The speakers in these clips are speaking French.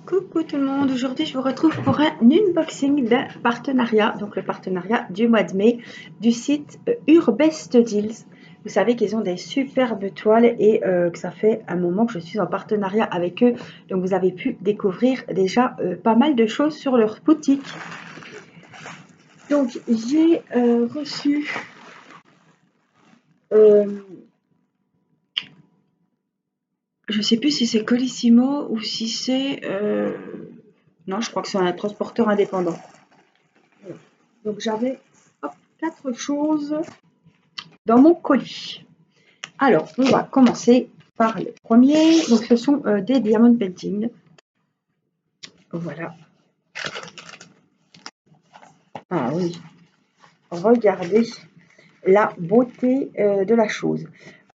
Coucou tout le monde, aujourd'hui je vous retrouve pour un unboxing d'un partenariat, donc le partenariat du mois de mai du site Urbest Deals. Vous savez qu'ils ont des superbes toiles et que ça fait un moment que je suis en partenariat avec eux, donc vous avez pu découvrir déjà pas mal de choses sur leur boutique. Donc j'ai reçu je sais plus si c'est Colissimo ou si c'est non, je crois que c'est un transporteur indépendant. Donc j'avais 4 choses dans mon colis. Alors, on va commencer par le premier. Donc, ce sont des diamond painting. Voilà. Ah oui. Regardez la beauté de la chose.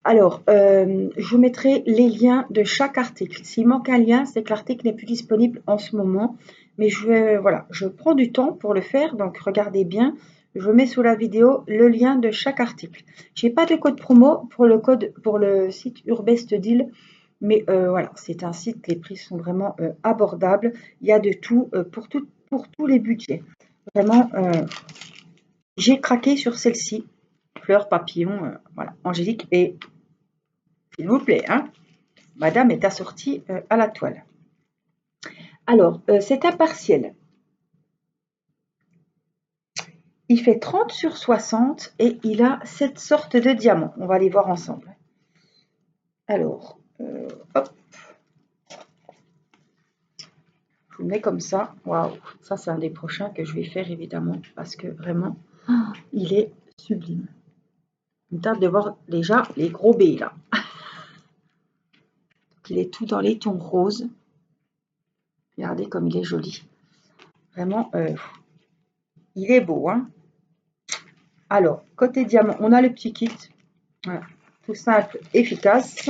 Alors, je vous mettrai les liens de chaque article. S'il manque un lien, c'est que l'article n'est plus disponible en ce moment. Mais voilà, je prends du temps pour le faire, donc regardez bien. Je mets sous la vidéo le lien de chaque article. Je n'ai pas de code promo pour le site Urbest Deal, mais voilà, c'est un site, les prix sont vraiment abordables. Il y a de tout pour tous les budgets. Vraiment, j'ai craqué sur celle-ci. Fleurs, papillons, voilà, angélique et s'il vous plaît, hein, madame est assortie à la toile. Alors, c'est un partiel. Il fait 30 sur 60 et il a cette sorte de diamant. On va les voir ensemble. Alors, hop. Je vous le mets comme ça. Waouh, ça c'est un des prochains que je vais faire évidemment parce que vraiment, il est sublime. Il me tarde de voir déjà les gros baies là. Il est tout dans les tons roses. Regardez comme il est joli. Vraiment, il est beau, hein. Alors, côté diamant, on a le petit kit. Voilà, tout simple, efficace.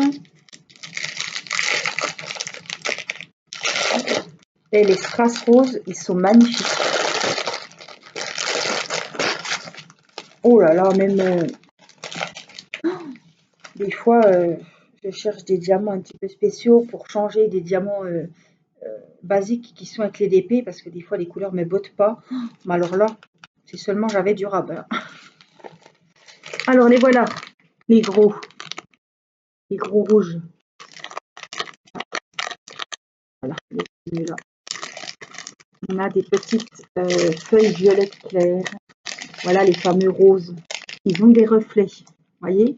Et les strass roses, ils sont magnifiques. Oh là là, même des fois, je cherche des diamants un petit peu spéciaux pour changer des diamants basiques qui sont avec les DP parce que des fois les couleurs ne me bottent pas. Mais alors là, si seulement j'avais du rabat. Alors les voilà, les gros rouges. Voilà, là. On a des petites feuilles violettes claires. Voilà les fameux roses. Ils ont des reflets, voyez.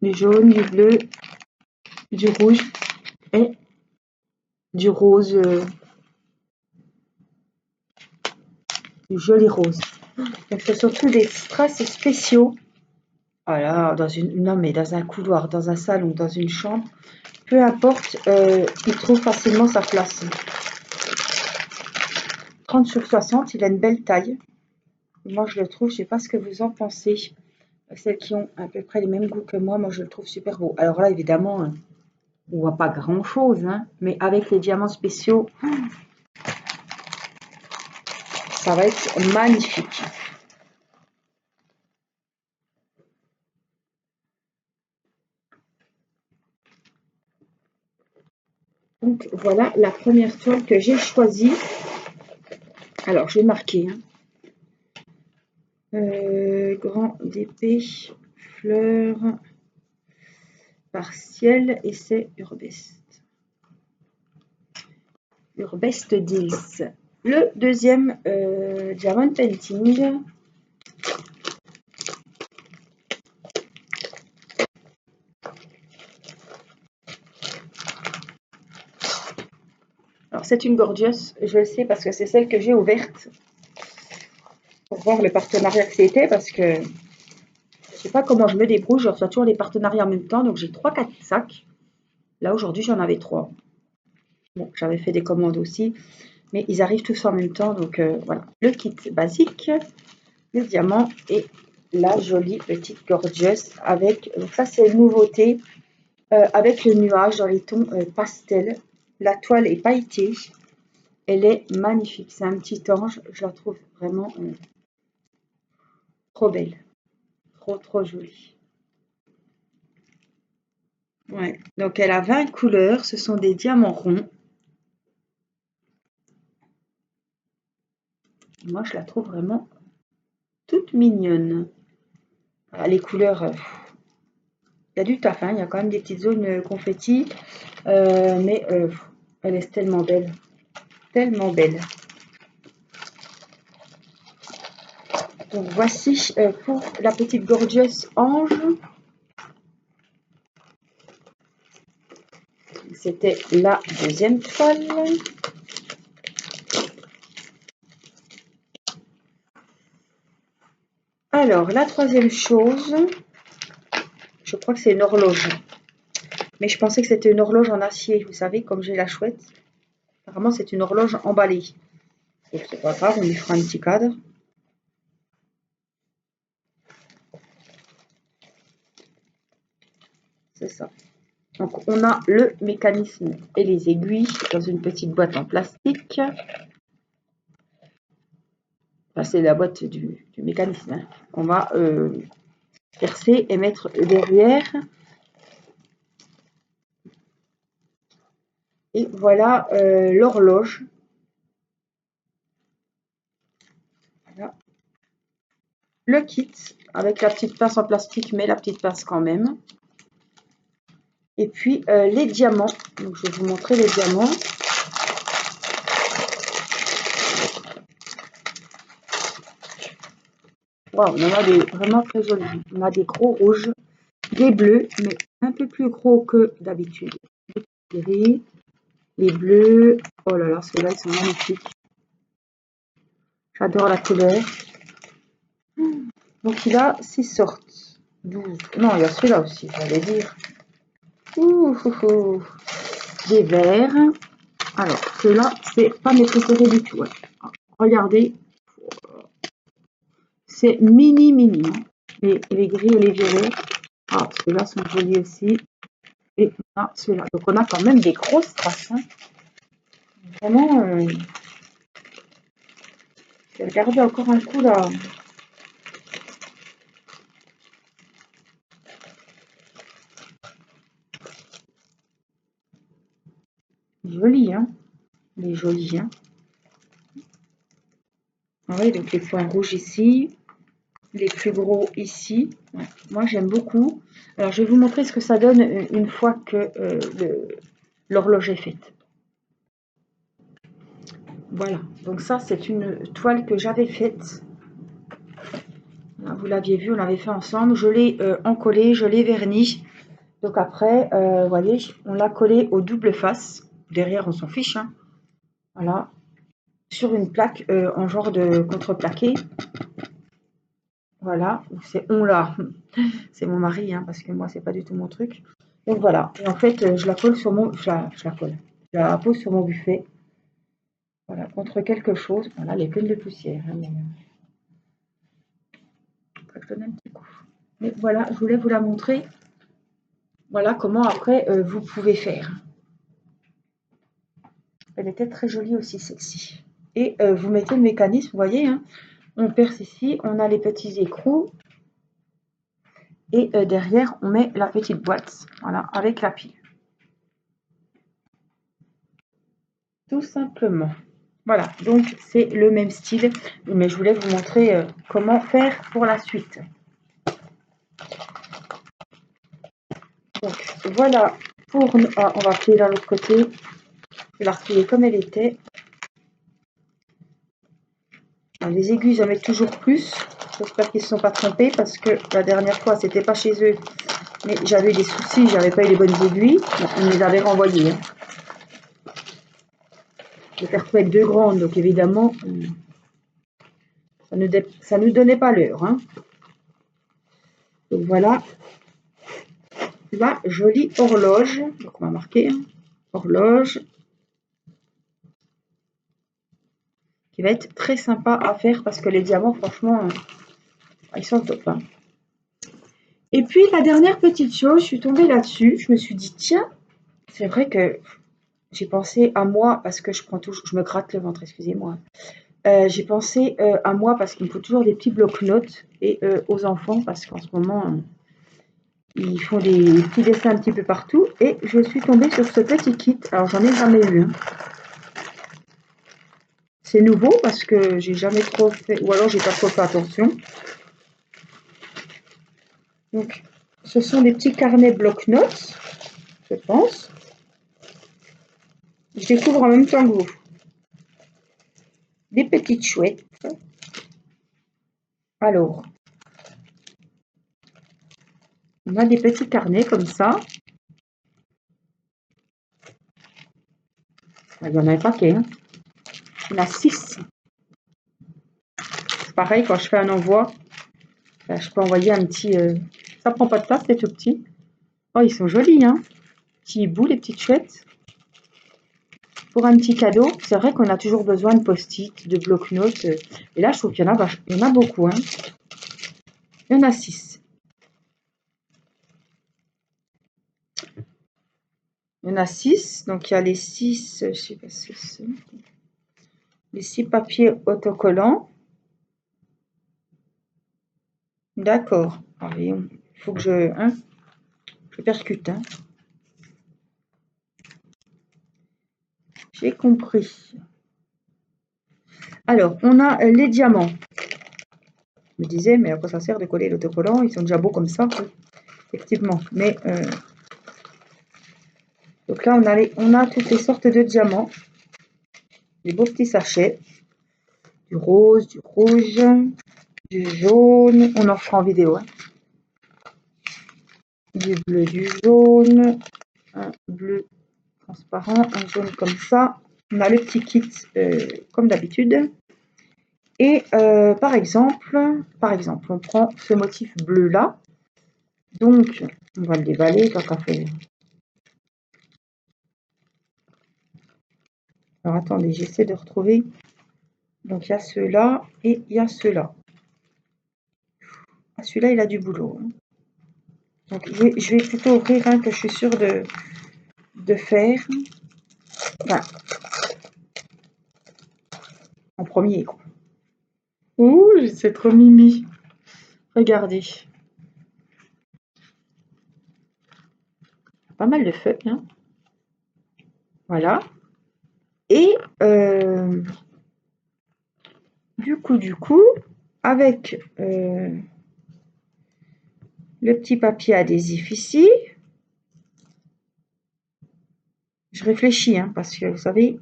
Du jaune, du bleu, du rouge et du rose, du joli rose. Donc ce sont tous des strass spéciaux. Voilà, non mais dans un couloir, dans un salon, dans une chambre, peu importe, il trouve facilement sa place. 30 sur 60, il a une belle taille. Moi je le trouve, je sais pas ce que vous en pensez. Celles qui ont à peu près les mêmes goûts que moi je le trouve super beau. Alors là évidemment, on voit pas grand chose, hein, mais avec les diamants spéciaux, ça va être magnifique. Donc voilà la première toile que j'ai choisie. Alors je vais marquer, hein. Grand d'épée, fleurs, partiel et c'est Urbest Deals. Le deuxième diamond painting. Alors c'est une gorgeous, je le sais parce que c'est celle que j'ai ouverte pour voir le partenariat que c'était parce que je sais pas comment je me débrouille, je reçois toujours les partenariats en même temps, donc j'ai 3-4 sacs. Là aujourd'hui j'en avais 3. Bon, j'avais fait des commandes aussi, mais ils arrivent tous en même temps, donc voilà. Le kit basique, le diamant et la jolie petite gorgeous avec, donc ça c'est une nouveauté, avec le nuage dans les tons pastel. La toile est pailletée, elle est magnifique, c'est un petit ange, je la trouve vraiment trop belle, trop jolie. Ouais. Donc elle a 20 couleurs, ce sont des diamants ronds. Moi je la trouve vraiment toute mignonne. Ah, les couleurs, il y a du taf, hein, il y a quand même des petites zones confetti, mais elle est tellement belle, tellement belle. Donc voici pour la petite Gorgeous Ange. C'était la deuxième toile. Alors la troisième chose, je crois que c'est une horloge. Mais je pensais que c'était une horloge en acier, vous savez, comme j'ai la chouette. Apparemment c'est une horloge emballée. Donc c'est pas grave, on lui fera un petit cadre. C'est ça. Donc on a le mécanisme et les aiguilles dans une petite boîte en plastique. Enfin, c'est la boîte du mécanisme, hein. On va percer et mettre derrière. Et voilà l'horloge. Voilà. Le kit avec la petite pince en plastique, mais la petite pince quand même. Et puis les diamants. Donc je vais vous montrer les diamants. Wow, on en a des vraiment très jolis. On a des gros rouges, des bleus, mais un peu plus gros que d'habitude. Les gris, les bleus. Oh là là, ceux-là, ils sont magnifiques. J'adore la couleur. Donc il a 6 sortes. 12. Non, il y a celui-là aussi, j'allais dire. Ouh, ouh, ouh. Des verts. Alors, ceux-là, c'est pas mes préférés du tout. Regardez, c'est mini mini. Les gris et les violets. Ah, ceux-là sont jolis aussi. Et on a ceux-là. Donc on a quand même des grosses traces, hein. Vraiment, je vais regarder encore un coup là. Joli, hein. Il est joli, hein. Ah oui, donc les points rouges ici. Les plus gros ici. Ouais. Moi, j'aime beaucoup. Alors, je vais vous montrer ce que ça donne une fois que l'horloge est faite. Voilà. Donc ça, c'est une toile que j'avais faite. Vous l'aviez vu, on l'avait fait ensemble. Je l'ai encollée, je l'ai verni. Donc après, vous voyez, on l'a collé au double face. Derrière, on s'en fiche, hein. Voilà. Sur une plaque en genre de contreplaqué. Voilà. C'est on là. C'est mon mari, hein, parce que moi, c'est pas du tout mon truc. Donc voilà. Et en fait, je la colle sur mon. Je la colle. Je la pose sur mon buffet. Voilà, contre quelque chose. Voilà, elle est pleine de poussière, hein, mais je donne un petit coup. Mais voilà, je voulais vous la montrer. Voilà comment après vous pouvez faire. Elle était très jolie aussi celle-ci. Et vous mettez le mécanisme, vous voyez, hein, on perce ici, on a les petits écrous. Et derrière, on met la petite boîte, voilà, avec la pile. Tout simplement. Voilà, donc c'est le même style, mais je voulais vous montrer comment faire pour la suite. Donc voilà, pour on va plier dans l'autre côté. Je vais la replier comme elle était. Alors, les aiguilles, j'en mets toujours plus. J'espère qu'ils ne se sont pas trompés parce que la dernière fois, c'était pas chez eux. Mais j'avais des soucis, j'avais pas eu les bonnes aiguilles. Bon, ils me les avaient renvoyées, hein. Je les ai retrouvées avec deux grandes, donc évidemment, ça ne donnait pas l'heure, hein. Donc voilà, la jolie horloge. Donc on va marquer, hein, horloge, qui va être très sympa à faire parce que les diamants, franchement, ils sont top, hein. Et puis la dernière petite chose, je suis tombée là-dessus. Je me suis dit, tiens, c'est vrai que j'ai pensé à moi parce que je me gratte le ventre, excusez-moi. J'ai pensé à moi parce qu'il me faut toujours des petits blocs-notes et aux enfants parce qu'en ce moment, ils font des petits dessins un petit peu partout. Et je suis tombée sur ce petit kit. Alors, j'en ai jamais eu. C'est nouveau parce que j'ai jamais trop fait, ou alors j'ai pas trop fait attention. Donc, ce sont des petits carnets bloc-notes, je pense. Je découvre en même temps que vous. Des petites chouettes. Alors, on a des petits carnets comme ça. Il y en a un paquet. Hein. Il y en a 6. Pareil, quand je fais un envoi, je peux envoyer un petit... Ça prend pas de place, c'est tout petit. Oh, ils sont jolis, hein. Petits bouts, les petites chouettes. Pour un petit cadeau, c'est vrai qu'on a toujours besoin de post-it, de bloc-notes. Et là, je trouve qu'il y en a beaucoup. Hein. Il y en a 6. Il y en a 6. Donc, il y a les 6, je sais pas si c'est... Les 6 papiers autocollants. D'accord. Il faut que je percute. Hein. J'ai compris. Alors, on a les diamants. Je me disais, mais à quoi ça sert de coller l'autocollant? Ils sont déjà beaux comme ça. Effectivement. Mais, donc là, on a toutes les sortes de diamants. Des beaux petits sachets. Du rose, du rouge, du jaune. On en fera en vidéo. Hein. Du bleu, du jaune. Un bleu transparent, un jaune comme ça. On a le petit kit comme d'habitude. Et par exemple, on prend ce motif bleu là. Donc, on va le déballer tant qu'à faire. Alors attendez, j'essaie de retrouver. Donc il y a ceux-là et il y a ceux-là. Ah, celui-là, il a du boulot. Hein. Donc je vais plutôt ouvrir un que je suis sûre de faire. Enfin, en premier, quoi. Ouh, c'est trop mimi. Regardez. Pas mal de feuilles, hein. Voilà. Et du coup, avec le petit papier adhésif ici, je réfléchis, hein, parce que vous savez,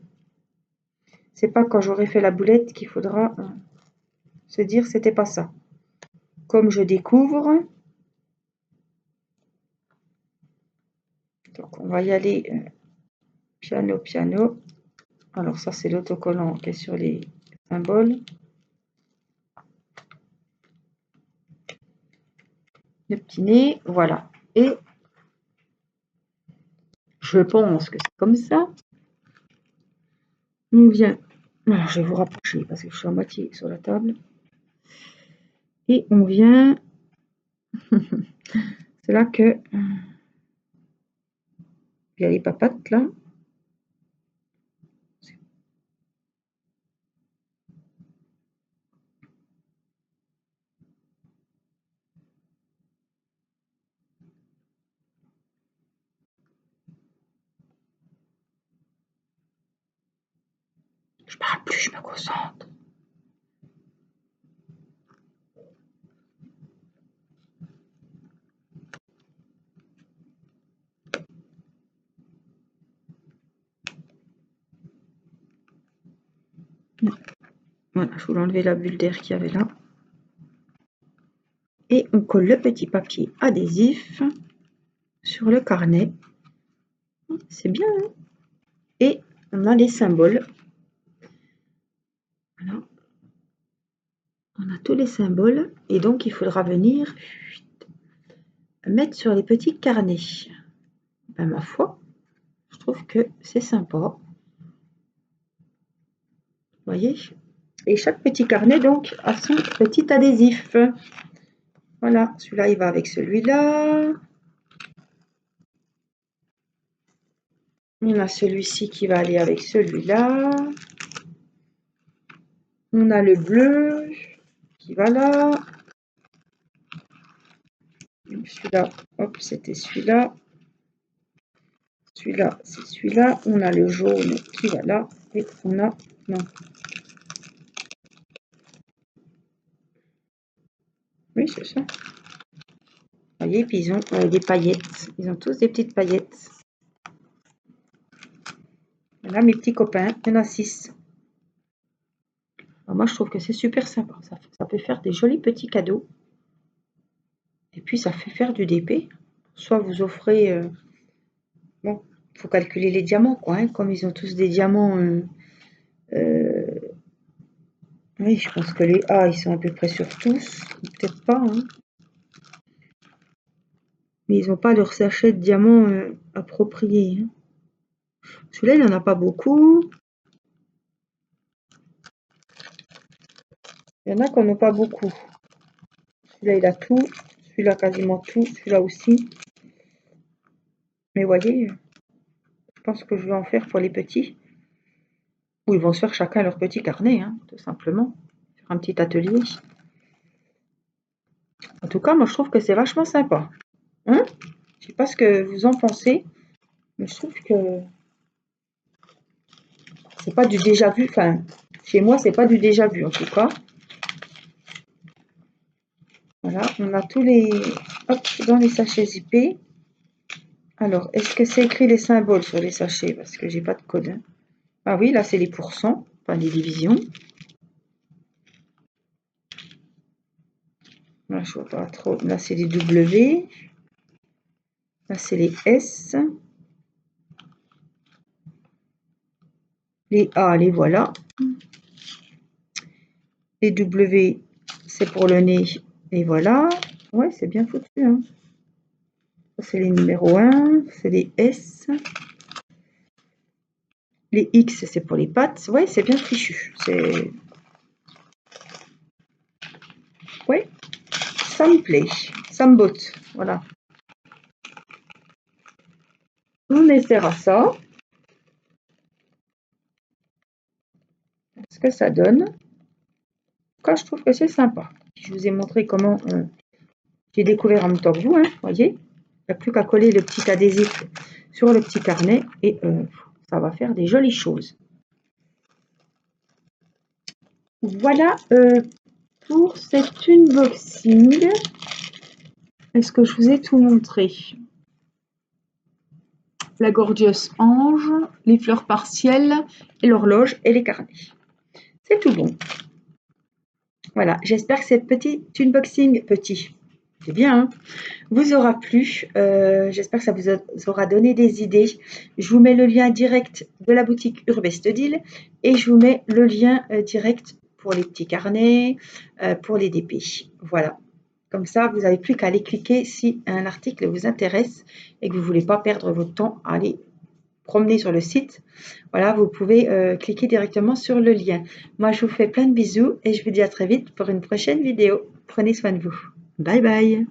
c'est pas quand j'aurai fait la boulette qu'il faudra se dire c'était pas ça. Comme je découvre, donc on va y aller piano, piano. Alors ça, c'est l'autocollant qui est sur les symboles. Le petit nez, voilà. Et je pense que c'est comme ça. On vient... Alors, je vais vous rapprocher parce que je suis à moitié sur la table. Et on vient... c'est là que... il y a les papates, là. Je parle plus, je me concentre. Voilà, je voulais enlever la bulle d'air qu'il y avait là. Et on colle le petit papier adhésif sur le carnet. C'est bien, hein? Et on a les symboles. Voilà. On a tous les symboles. Et donc, il faudra venir mettre sur les petits carnets. Ben, ma foi, je trouve que c'est sympa. Vous voyez? Et chaque petit carnet, donc, a son petit adhésif. Voilà, celui-là, il va avec celui-là. On a celui-ci qui va aller avec celui-là. On a le bleu qui va là. celui-là, hop, c'était celui-là. Celui-là, c'est celui-là. On a le jaune qui va là. Et on a... Non. Oui, c'est ça. Vous voyez, puis ils ont des paillettes. Ils ont tous des petites paillettes. Là, mes petits copains, il y en a 6. Alors moi, je trouve que c'est super sympa. Ça peut faire des jolis petits cadeaux. Et puis, ça fait faire du DP. Soit vous offrez... bon, il faut calculer les diamants, quoi. Hein, comme ils ont tous des diamants... oui, je pense que les A, ils sont à peu près sur tous. Peut-être pas, hein. Mais ils n'ont pas leur sachet de diamants approprié. Hein. Celui-là, il n'en a pas beaucoup. Il y en a qui n'en ont pas beaucoup. Celui-là, il a tout. Celui-là, quasiment tout. Celui-là aussi. Mais voyez, je pense que je vais en faire pour les petits. Ou ils vont se faire chacun leur petit carnet, hein, tout simplement. Faire un petit atelier. En tout cas, moi, je trouve que c'est vachement sympa. Hein? Je sais pas ce que vous en pensez, mais je trouve que c'est pas du déjà vu. Enfin, chez moi, c'est pas du déjà vu, en tout cas. Voilà, on a tous les... Hop, dans les sachets zippés. Alors, est-ce que c'est écrit les symboles sur les sachets? Parce que j'ai pas de code. Hein. Ah oui, là, c'est les pourcents, enfin les divisions. Là, je vois pas trop. Là, c'est les W. Là, c'est les S. Les A, les voilà. Les W, c'est pour le nez. Et voilà. Ouais, c'est bien foutu. Hein. C'est les numéros 1. C'est les S. Les X, c'est pour les pattes. Ouais, c'est bien fichu. C'est... Ouais, ça me plaît. Ça me botte. Voilà. On essaiera ça. Ce que ça donne. En tout cas, je trouve que c'est sympa. Je vous ai montré comment j'ai découvert en même temps que vous. Hein, voyez, il n'y a plus qu'à coller le petit adhésif sur le petit carnet et ça va faire des jolies choses. Voilà pour cet unboxing. Est-ce que je vous ai tout montré? La Gorgeous Ange, les fleurs partielles, et l'horloge et les carnets. C'est tout bon. Voilà, j'espère que cette petite unboxing, c'est bien, hein, vous aura plu. J'espère que ça vous aura donné des idées. Je vous mets le lien direct de la boutique Urbestedil et je vous mets le lien direct pour les petits carnets, pour les DP. Voilà. Comme ça, vous n'avez plus qu'à aller cliquer si un article vous intéresse et que vous ne voulez pas perdre votre temps à aller promener sur le site. Voilà, vous pouvez cliquer directement sur le lien. Moi, je vous fais plein de bisous et je vous dis à très vite pour une prochaine vidéo. Prenez soin de vous. Bye bye.